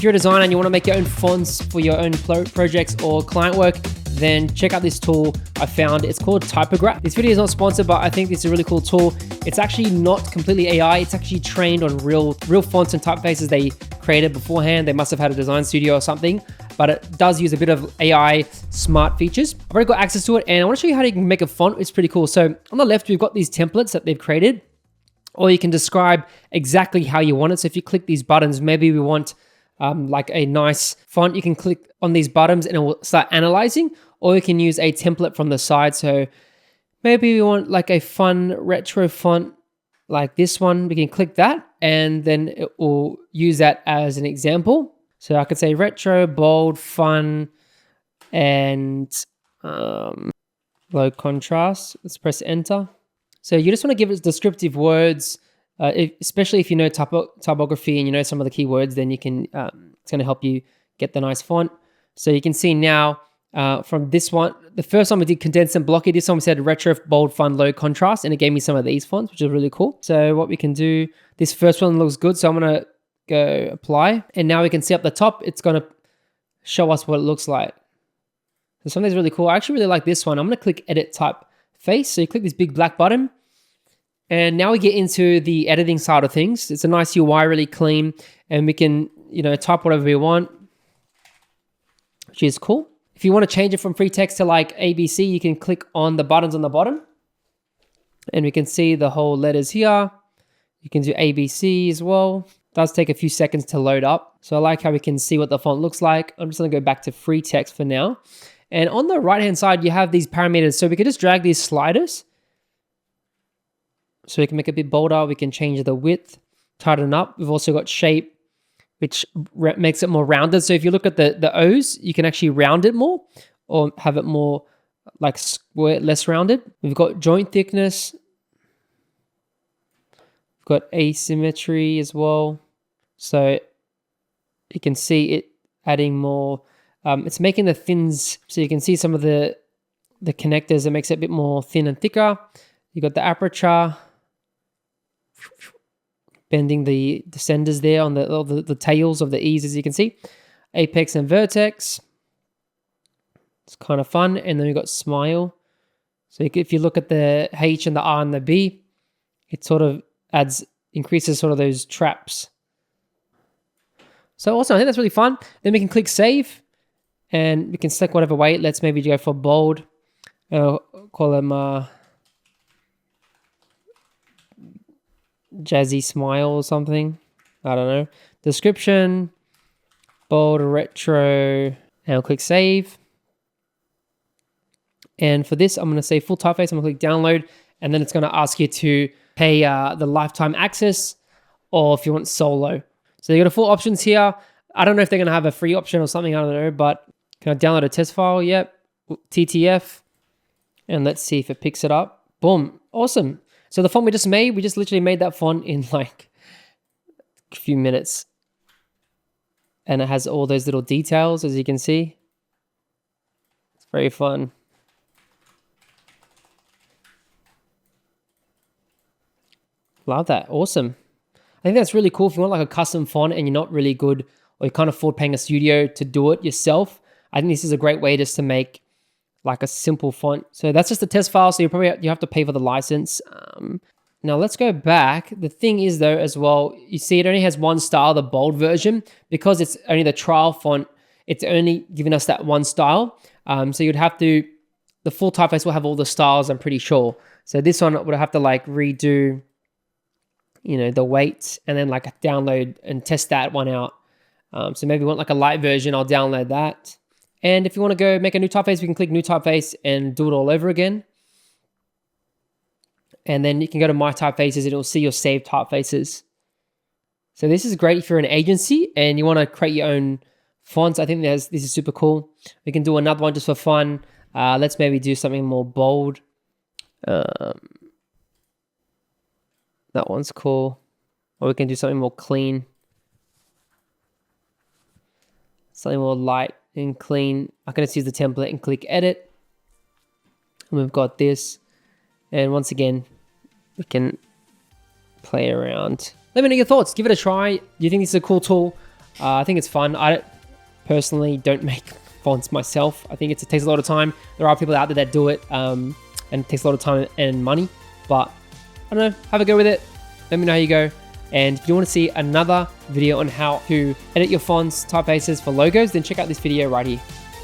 you're a designer and you want to make your own fonts for your own projects or client work, then check out this tool I found. It's called Typograph. This video is not sponsored, but I think this is a really cool tool. It's actually not completely AI. It's actually trained on real fonts and typefaces they created beforehand. They must have had a design studio or something, but it does use a bit of AI smart features. I've already got access to it, and I want to show you how you can make a font. It's pretty cool. So on the left, we've got these templates that they've created, or you can describe exactly how you want it. So if you click these buttons, maybe we want like a nice font, you can click on these buttons and it will start analyzing, or you can use a template from the side. So maybe we want like a fun retro font like this one. We can click that and then it will use that as an example. So I could say retro, bold, fun, and low contrast. Let's press enter. So you just want to give it descriptive words, especially if you know typography and you know some of the keywords, then you can, it's going to help you get the nice font. So you can see now from this one, the first one we did condensed and blocky. This one we said retro, bold, fun, low contrast, and it gave me some of these fonts, which is really cool. So what we can do, this first one looks good. So I'm going to go apply, and now we can see up the top, it's going to show us what it looks like. So something's really cool. I actually really like this one. I'm going to click edit typeface. So you click this big black button. And now we get into the editing side of things. It's a nice UI, really clean, and we can, type whatever we want, which is cool. If you want to change it from free text to like ABC, you can click on the buttons on the bottom, and we can see the whole letters here. You can do ABC as well. It does take a few seconds to load up. So I like how we can see what the font looks like. I'm just going to go back to free text for now. And on the right-hand side, you have these parameters. So we can just drag these sliders. So we can make it a bit bolder. We can change the width, tighten up. We've also got shape, which makes it more rounded. So if you look at the O's, you can actually round it more or have it more like square, less rounded. We've got joint thickness. We've got asymmetry as well. So you can see it adding more. It's making the thins, so you can see some of the connectors. It makes it a bit more thin and thicker. You got the aperture, bending the descenders there on the tails of the E's, as you can see. Apex and vertex. It's kind of fun. And then we've got smile. So if you look at the H and the R and the B, it sort of increases sort of those traps. So awesome. I think that's really fun. Then we can click save, and we can select whatever weight. Let's maybe go for bold. I'll call them Jazzy Smile or something. I don't know. Description, bold, retro, and I'll click save. And for this, I'm going to say full typeface. I'm going to click download, and then it's going to ask you to pay the lifetime access, or if you want solo. So you got the full options here. I don't know if they're going to have a free option or something. I don't know, but can I download a test file? Yep. TTF. And let's see if it picks it up. Boom. Awesome. So the font we just made, we just literally made that font in like a few minutes. And it has all those little details, as you can see. It's very fun. Love that. Awesome. I think that's really cool. If you want like a custom font and you're not really good, or you can't afford paying a studio to do it yourself, I think this is a great way just to make like a simple font. So that's just a test file. So you have to pay for the license. Now let's go back. The thing is though, as well, you see it only has one style, the bold version, because it's only the trial font. It's only giving us that one style. So you'd have to, the full typeface will have all the styles, I'm pretty sure. So this one would have to like redo, the weight, and then like download and test that one out. So maybe you want like a light version, I'll download that. And if you want to go make a new typeface, we can click new typeface and do it all over again. And then you can go to my typefaces and it'll see your saved typefaces. So this is great if you're an agency and you want to create your own fonts. I think this is super cool. We can do another one just for fun. Let's maybe do something more bold. That one's cool. Or we can do something more clean. Something more light and clean. I can just use the template and click edit. And we've got this. And once again, we can play around. Let me know your thoughts. Give it a try. Do you think this is a cool tool? I think it's fun. I personally don't make fonts myself. I think it takes a lot of time. There are people out there that do it, and it takes a lot of time and money. But I don't know, have a go with it. Let me know how you go. And if you want to see another video on how to edit your fonts, typefaces for logos, then check out this video right here.